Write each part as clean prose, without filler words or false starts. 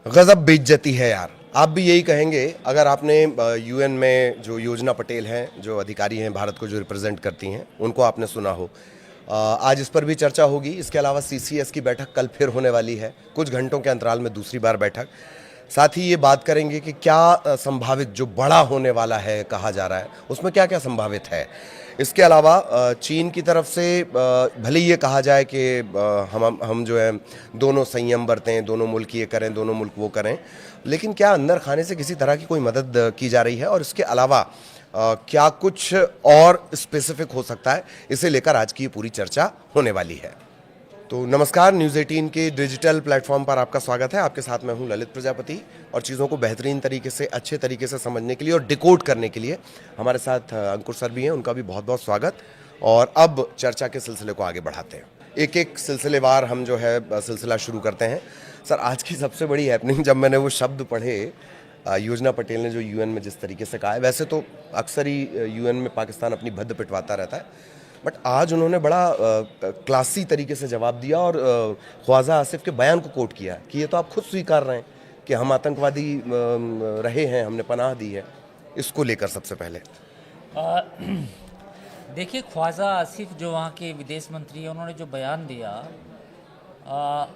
गजब बेइज्जती है यार। आप भी यही कहेंगे अगर आपने यूएन में जो योजना पटेल हैं, जो अधिकारी हैं भारत को जो रिप्रेजेंट करती हैं, उनको आपने सुना हो। आज इस पर भी चर्चा होगी। इसके अलावा सीसीएस की बैठक कल फिर होने वाली है, कुछ घंटों के अंतराल में दूसरी बार बैठक। साथ ही ये बात करेंगे कि क्या संभावित जो बड़ा होने वाला है कहा जा रहा है, उसमें क्या क्या संभावित है। इसके अलावा चीन की तरफ से भले ही ये कहा जाए कि हम जो है दोनों संयम बरतें, दोनों मुल्क ये करें, दोनों मुल्क वो करें, लेकिन क्या अंदर खाने से किसी तरह की कोई मदद की जा रही है और इसके अलावा क्या कुछ और स्पेसिफिक हो सकता है, इसे लेकर आज की ये पूरी चर्चा होने वाली है। तो नमस्कार, न्यूज़ 18 के डिजिटल प्लेटफॉर्म पर आपका स्वागत है। आपके साथ मैं हूं ललित प्रजापति और चीज़ों को बेहतरीन तरीके से, अच्छे तरीके से समझने के लिए और डिकोड करने के लिए हमारे साथ अंकुर सर भी हैं, उनका भी बहुत बहुत स्वागत। और अब चर्चा के सिलसिले को आगे बढ़ाते हैं। एक एक सिलसिलेवार हम जो है सिलसिला शुरू करते हैं। सर, आज की सबसे बड़ी हैपनिंग, जब मैंने वो शब्द पढ़े, योजना पटेल ने जो यूएन में जिस तरीके से कहा है, वैसे तो अक्सर ही यूएन में पाकिस्तान अपनी भद्द पिटवाता रहता है, बट आज उन्होंने बड़ा क्लासी तरीके से जवाब दिया और ख्वाजा आसिफ के बयान को कोट किया कि ये तो आप खुद स्वीकार रहे हैं कि हम आतंकवादी रहे हैं, हमने पनाह दी है। इसको लेकर सबसे पहले देखिए, ख्वाजा आसिफ जो वहाँ के विदेश मंत्री हैं, उन्होंने जो बयान दिया, आ,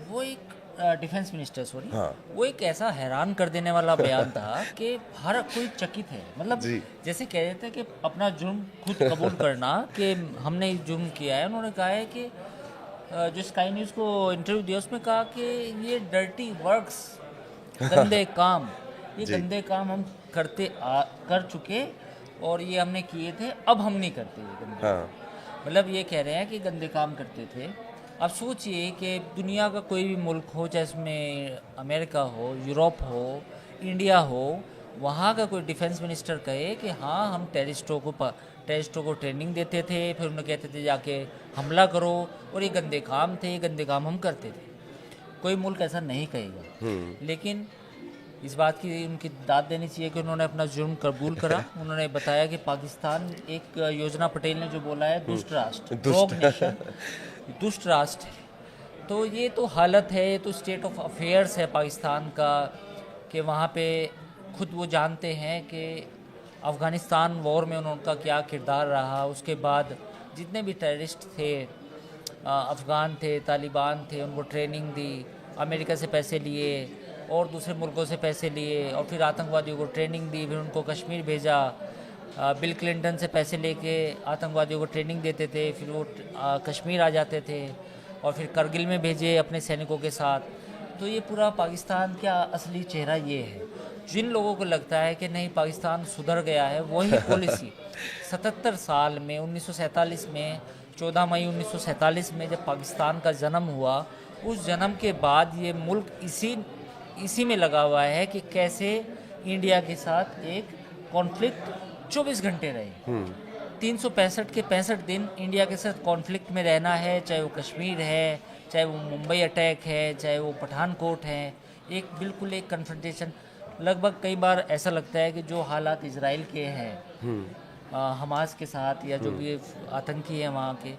वो एक डिफेंस मिनिस्टर, सॉरी, हाँ वो एक ऐसा हैरान कर देने वाला बयान था कि हर कोई चकित है। मतलब जी। जैसे कह रहे थे कि अपना जुर्म खुद कबूल करना कि हमने जुर्म किया है। उन्होंने कहा है कि जो स्काई न्यूज़ को इंटरव्यू दिया, उसमें कहा कि ये डर्टी वर्क्स, गंदे काम, ये जी। गंदे काम हम कर चुके और ये हमने किए थे, अब हम नहीं करते ये गंदे हाँ काम। मतलब ये कह रहे हैं कि गंदे काम करते थे। अब सोचिए कि दुनिया का कोई भी मुल्क हो, चाहे उसमें अमेरिका हो, यूरोप हो, इंडिया हो, वहाँ का कोई डिफेंस मिनिस्टर कहे कि हाँ, हम टेररिस्टों को ट्रेनिंग देते थे, फिर उन्हें कहते थे जाके हमला करो, और ये गंदे काम थे, ये गंदे काम हम करते थे। कोई मुल्क ऐसा नहीं कहेगा। लेकिन इस बात की उनकी दाद देनी चाहिए कि उन्होंने अपना जुर्म कबूल करा। उन्होंने बताया कि पाकिस्तान एक, योजना पटेल ने जो बोला है, दुष्ट राष्ट्र, रोग नेशन, दुष्ट राष्ट्र है। तो ये तो हालत है, ये तो स्टेट ऑफ अफेयर्स है पाकिस्तान का, कि वहाँ पे खुद वो जानते हैं कि अफ़गानिस्तान वॉर में उनका क्या किरदार रहा। उसके बाद जितने भी टेररिस्ट थे, अफ़गान थे, तालिबान थे, उनको ट्रेनिंग दी, अमेरिका से पैसे लिए और दूसरे मुल्कों से पैसे लिए, और फिर आतंकवादियों को ट्रेनिंग दी, फिर उनको कश्मीर भेजा। बिल क्लिंटन से पैसे लेके आतंकवादियों को ट्रेनिंग देते थे, फिर वो कश्मीर आ जाते थे, और फिर करगिल में भेजे अपने सैनिकों के साथ। तो ये पूरा पाकिस्तान का असली चेहरा ये है। जिन लोगों को लगता है कि नहीं, पाकिस्तान सुधर गया है, वही पॉलिसी 77 साल में, 1947 में, 14 मई 1947 में जब पाकिस्तान का जन्म हुआ, उस जन्म के बाद ये मुल्क इसी में लगा हुआ है कि कैसे इंडिया के साथ एक कॉन्फ्लिक्ट 24 घंटे रहे। 365 के 65 दिन इंडिया के साथ कॉन्फ्लिक्ट में रहना है, चाहे वो कश्मीर है, चाहे वो मुंबई अटैक है, चाहे वो पठानकोट है। एक बिल्कुल एक कन्फ्रंटेशन। लगभग कई बार ऐसा लगता है कि जो हालात इजराइल के हैं हमास के साथ, या जो भी आतंकी हैं वहाँ के,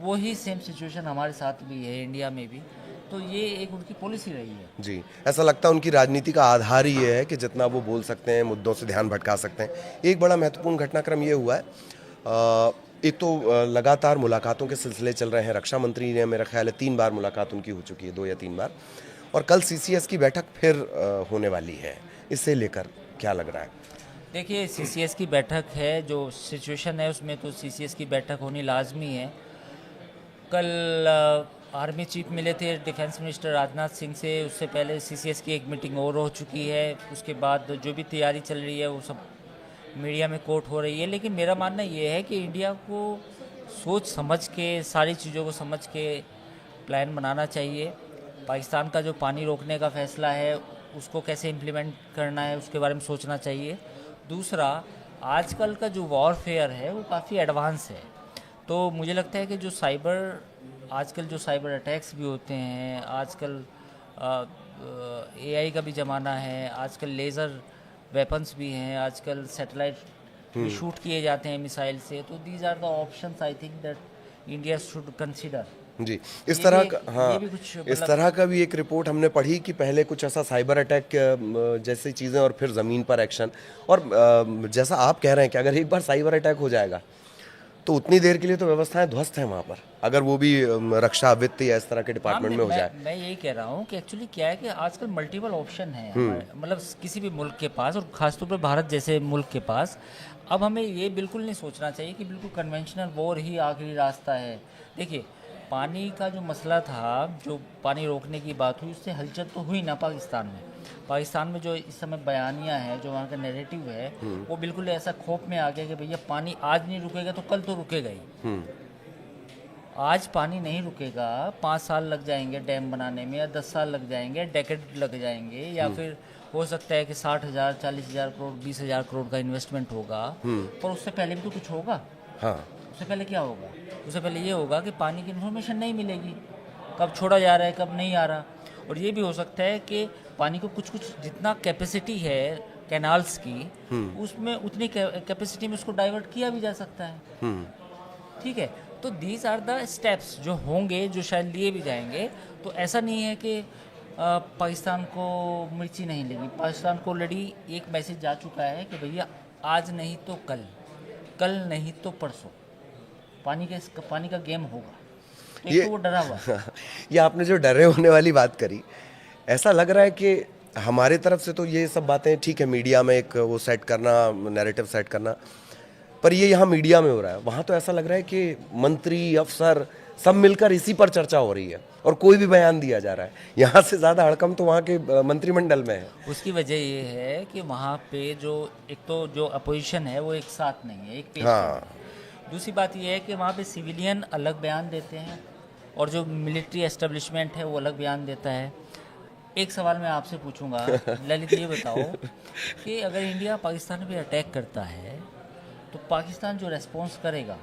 वही सेम सिचुएशन हमारे साथ भी है, इंडिया में भी। तो ये एक उनकी पॉलिसी रही है। जी, ऐसा लगता है उनकी राजनीति का आधार ही ये है कि जितना वो बोल सकते हैं, मुद्दों से ध्यान भटका सकते हैं। एक बड़ा महत्वपूर्ण घटनाक्रम ये हुआ है, एक तो लगातार मुलाकातों के सिलसिले चल रहे हैं। रक्षा मंत्री ने, मेरा ख्याल है 3 बार मुलाकात उनकी हो चुकी है, 2 या 3 बार, और कल सीसीएस की बैठक फिर होने वाली है। इससे लेकर क्या लग रहा है? देखिए, सीसीएस की बैठक है, जो सिचुएशन है उसमें तो सीसीएस की बैठक होनी लाजमी है। कल आर्मी चीफ मिले थे डिफेंस मिनिस्टर राजनाथ सिंह से, उससे पहले सीसीएस की एक मीटिंग और हो चुकी है। उसके बाद जो भी तैयारी चल रही है वो सब मीडिया में कोट हो रही है। लेकिन मेरा मानना ये है कि इंडिया को सोच समझ के, सारी चीज़ों को समझ के प्लान बनाना चाहिए। पाकिस्तान का जो पानी रोकने का फ़ैसला है, उसको कैसे इम्प्लीमेंट करना है, उसके बारे में सोचना चाहिए। दूसरा, आजकल का जो वॉरफेयर है वो काफ़ी एडवांस है। तो मुझे लगता है कि आजकल जो साइबर अटैक्स भी होते हैं, आजकल एआई का भी ज़माना है, आजकल लेज़र वेपन्स भी हैं, आजकल सैटेलाइट भी शूट किए जाते हैं मिसाइल से। तो these are the options I think that India should consider. जी, इस ये तरह भी का, एक- हाँ, ये भी कुछ इस मतलब तरह का भी एक रिपोर्ट हमने पढ़ी कि पहले कुछ ऐसा साइबर अटैक जैसी चीज़ें और फिर ज़मीन पर एक्शन। और जैसा आप कह रहे हैं कि अगर एक बार साइबर अटैक हो जाएगा तो उतनी देर के लिए तो व्यवस्थाएं ध्वस्त हैं वहाँ पर, अगर वो भी रक्षा, वित्त या इस तरह के हाँ, डिपार्टमेंट में हो जाए। मैं यही कह रहा हूँ कि एक्चुअली क्या है कि आजकल मल्टीपल ऑप्शन है हमारे मतलब किसी भी मुल्क के पास, और ख़ासतौर पर भारत जैसे मुल्क के पास। अब हमें ये बिल्कुल नहीं सोचना चाहिए कि बिल्कुल कन्वेंशनल वॉर ही आखिरी रास्ता है। देखिए, पानी का जो मसला था, जो पानी रोकने की बात हुई, उससे हलचल तो हुई ना पाकिस्तान में। पाकिस्तान में जो इस समय बयानिया है, जो वहाँ का नैरेटिव है, वो बिल्कुल ऐसा खौफ में आ गया कि भैया पानी आज नहीं रुकेगा तो कल तो रुकेगा ही। आज पानी नहीं रुकेगा, 5 साल लग जाएंगे डैम बनाने में, या 10 साल लग जाएंगे, डेकेड लग जाएंगे, या फिर हो सकता है कि 60,000 40,000 करोड़ 20,000 करोड़ का इन्वेस्टमेंट होगा। पर उससे पहले भी तो कुछ होगा। हाँ, उससे पहले क्या होगा? उससे पहले ये होगा कि पानी की इन्फॉर्मेशन नहीं मिलेगी, कब छोड़ा जा रहा है कब नहीं आ रहा। और ये भी हो सकता है कि पानी को कुछ कुछ जितना कैपेसिटी है कैनाल्स की, उसमें उतनी कैपेसिटी में उसको डाइवर्ट किया भी जा सकता है। ठीक है, तो दीज आर द स्टेप्स जो होंगे, जो शायद लिए भी जाएंगे। तो ऐसा नहीं है कि पाकिस्तान को मिर्ची नहीं लेगी। पाकिस्तान को ऑलरेडी एक मैसेज जा चुका है कि भैया आज नहीं तो कल, कल नहीं तो परसों पानी का गेम होगा। तो एक ये तो वो डरा हुआ है। ये आपने जो डरे होने वाली बात करी, ऐसा लग रहा है कि हमारे तरफ से तो ये सब बातें ठीक है, मीडिया में एक वो सेट करना, नैरेटिव सेट करना, पर ये यहाँ मीडिया में हो रहा है। वहाँ तो ऐसा लग रहा है कि मंत्री, अफसर सब मिलकर इसी पर चर्चा हो रही है और कोई भी बयान दिया जा रहा है। यहाँ से ज़्यादा हड़कंप तो वहाँ के मंत्रिमंडल में है। उसकी वजह ये है कि वहाँ पे जो एक तो जो अपोजिशन है वो एक साथ नहीं है, एक पेज पे हाँ, नहीं है। दूसरी बात ये है कि वहाँ पे सिविलियन अलग बयान देते हैं और जो मिलिट्री एस्टेब्लिशमेंट है वो अलग बयान देता है। एक सवाल मैं आपसे पूछूंगा ललित, ये बताओ कि अगर इंडिया पाकिस्तान पे अटैक करता है तो पाकिस्तान जो रेस्पॉन्स करेगा,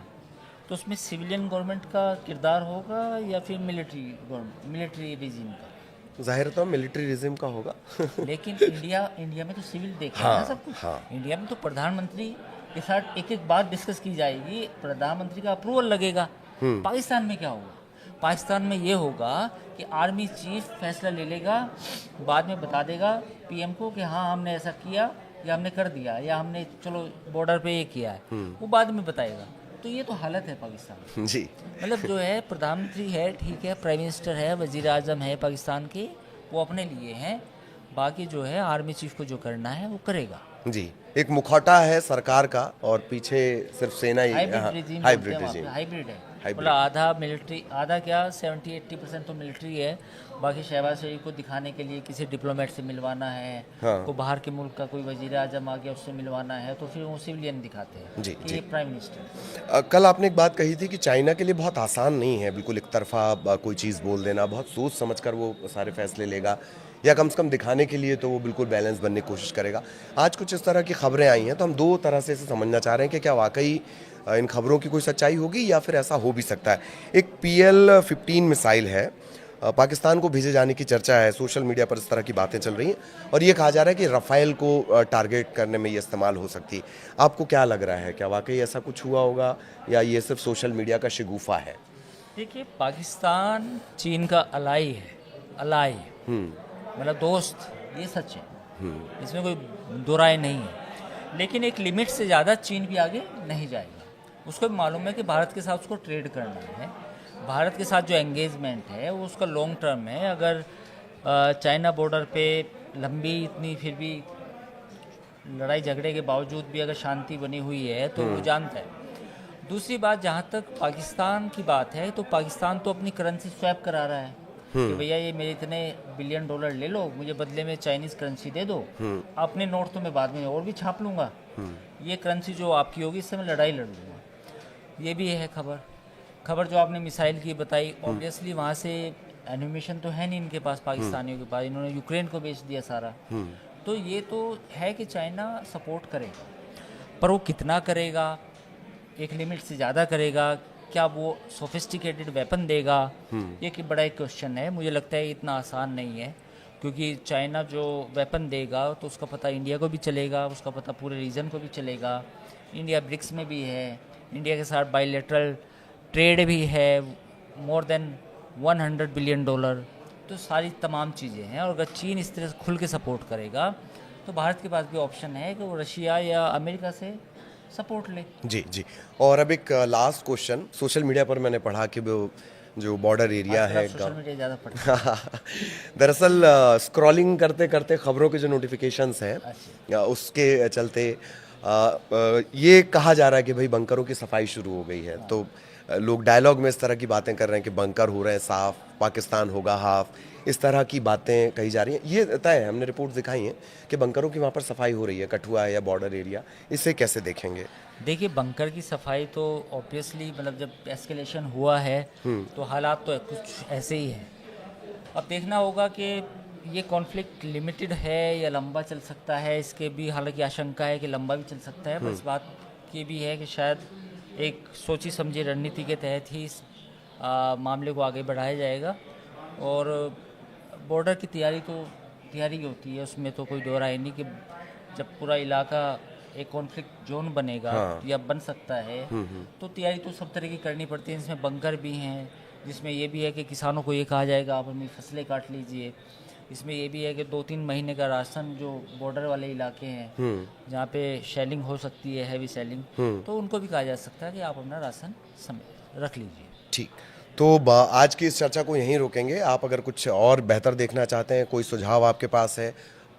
तो उसमें सिविलियन गवर्नमेंट का किरदार होगा या फिर मिलिट्री रिजीम का? जाहिर तो मिलिट्री रिजिम का होगा। लेकिन इंडिया में तो सिविल देखा है ना सब कुछ। इंडिया में तो प्रधानमंत्री के साथ एक एक बात डिस्कस की जाएगी, प्रधानमंत्री का अप्रूवल लगेगा। पाकिस्तान में क्या होगा? पाकिस्तान में ये होगा कि आर्मी चीफ फैसला ले लेगा, बाद में बता देगा पीएम को कि हाँ हमने ऐसा किया या हमने कर दिया या हमने चलो बॉर्डर पे ये किया है, वो बाद में बताएगा। तो ये तो हालत है पाकिस्तान। जी, मतलब जो है प्रधानमंत्री है, ठीक है, प्राइम मिनिस्टर है, वजीर आजम है पाकिस्तान के, वो अपने लिए हैं। बाकी जो है आर्मी चीफ को जो करना है वो करेगा। जी, एक मुखौटा है सरकार का और पीछे सिर्फ सेना ही। Hybrid regime, hybrid regime, hybrid है। हाइब्रिड। मतलब आधा मिलिट्री, आधा क्या 70-80% तो मिलिट्री है। बाकी शहबाज शरीफ को दिखाने के लिए किसी डिप्लोमेट से मिलवाना है, हाँ। को बाहर के मुल्क का कोई वजीर आजम आ गया उससे मिलवाना है, तो फिर वो सिविलियन दिखाते हैं जी, कि जी। ये प्राइम मिनिस्टर। कल आपने एक बात कही थी कि चाइना के लिए बहुत आसान नहीं है बिल्कुल एक तरफा कोई चीज़ बोल देना, बहुत सोच समझकर वो सारे फैसले लेगा, या कम से कम दिखाने के लिए तो वो बिल्कुल बैलेंस बनने की कोशिश करेगा। आज कुछ इस तरह की खबरें आई हैं, तो हम दो तरह से इसे समझना चाह रहे हैं कि क्या वाकई इन खबरों की कोई सच्चाई होगी या फिर ऐसा हो भी सकता है। एक PL-15 मिसाइल है, पाकिस्तान को भेजे जाने की चर्चा है, सोशल मीडिया पर इस तरह की बातें चल रही हैं और ये कहा जा रहा है कि रफ़ाइल को टारगेट करने में ये इस्तेमाल हो सकती है। आपको क्या लग रहा है, क्या वाकई ऐसा कुछ हुआ होगा या ये सिर्फ सोशल मीडिया का शिगूफा है? देखिए, पाकिस्तान चीन का अलाई है, अलाई, मतलब दोस्त, ये सच है, इसमें कोई दो राय नहीं है। लेकिन एक लिमिट से ज़्यादा चीन भी आगे नहीं जाएगा। उसको भी मालूम है कि भारत के साथ उसको ट्रेड करना है, भारत के साथ जो एंगेजमेंट है वो उसका लॉन्ग टर्म है। अगर चाइना बॉर्डर पे लंबी इतनी फिर भी लड़ाई झगड़े के बावजूद भी अगर शांति बनी हुई है तो वो जानता है। दूसरी बात, जहाँ तक पाकिस्तान की बात है, तो पाकिस्तान तो अपनी करेंसी स्वैप करा रहा है कि भैया ये मेरे इतने बिलियन डॉलर ले लो, मुझे बदले में चाइनीज करेंसी दे दो, अपने नोट तो मैं बाद में और भी छाप लूँगा, ये करेंसी जो आपकी होगी इससे मैं लड़ाई लड़ लूँगा। ये भी है खबर जो आपने मिसाइल की बताई। ऑब्वियसली वहाँ से एनिमेशन तो है नहीं इनके पास, पाकिस्तानियों के पास, इन्होंने यूक्रेन को बेच दिया सारा। तो ये तो है कि चाइना सपोर्ट करेगा, पर वो कितना करेगा, एक लिमिट से ज़्यादा करेगा, क्या वो सोफिस्टिकेटेड वेपन देगा, ये कि बड़ा एक क्वेश्चन है। मुझे लगता है इतना आसान नहीं है, क्योंकि चाइना जो वेपन देगा तो उसका पता इंडिया को भी चलेगा, उसका पता पूरे रीजन को भी चलेगा। इंडिया ब्रिक्स में भी है, इंडिया के साथ बायलैटरल ट्रेड भी है, मोर देन $100 बिलियन, तो सारी तमाम चीज़ें हैं। और अगर चीन इस तरह से खुल के सपोर्ट करेगा तो भारत के पास भी ऑप्शन है कि वो रशिया या अमेरिका से सपोर्ट ले। जी जी। और अब एक लास्ट क्वेश्चन, सोशल मीडिया पर मैंने पढ़ा कि वो जो बॉर्डर एरिया है सोशल मीडिया ज़्यादा पड़ता है। दरअसल स्क्रॉलिंग करते करते खबरों के जो नोटिफिकेशंस हैं उसके चलते ये कहा जा रहा है कि भाई बंकरों की सफाई शुरू हो गई है। तो लोग डायलॉग में इस तरह की बातें कर रहे हैं कि बंकर हो रहे हैं साफ, पाकिस्तान होगा हाफ, इस तरह की बातें कही जा रही हैं। ये तय है, हमने रिपोर्ट दिखाई हैं कि बंकरों की वहाँ पर सफाई हो रही है, कठुआ या बॉर्डर एरिया, इसे कैसे देखेंगे? देखिए, बंकर की सफाई तो ऑब्वियसली मतलब जब एस्केलेशन हुआ है तो हालात तो कुछ ऐसे ही हैं। अब देखना होगा कि ये कॉन्फ्लिक्ट लिमिटेड है या लंबा चल सकता है। इसके भी हालांकि आशंका है कि लंबा भी चल सकता है, पर इस बात की भी है कि शायद एक सोची समझी रणनीति के तहत ही इस मामले को आगे बढ़ाया जाएगा। और बॉर्डर की तैयारी होती है, उसमें तो कोई दो राय नहीं कि जब पूरा इलाका एक कॉन्फ्लिक्ट जोन बनेगा या बन सकता है तो तैयारी तो सब तरह की करनी पड़ती है। इसमें बंकर भी हैं, जिसमें ये भी है कि किसानों को ये कहा जाएगा आप अपनी फसलें काट लीजिए। इसमें ये भी है कि 2-3 महीने का राशन जो बॉर्डर वाले इलाके हैं जहाँ पे शेलिंग हो सकती है, हैवी शेलिंग, तो उनको भी कहा जा सकता है कि आप अपना राशन रख लीजिए। ठीक, तो आज की इस चर्चा को यहीं रोकेंगे। आप अगर कुछ और बेहतर देखना चाहते हैं, कोई सुझाव आपके पास है,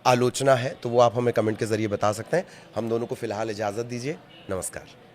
आलोचना है, तो वो आप हमें कमेंट के ज़रिए बता सकते हैं। हम दोनों को फ़िलहाल इजाज़त दीजिए। नमस्कार।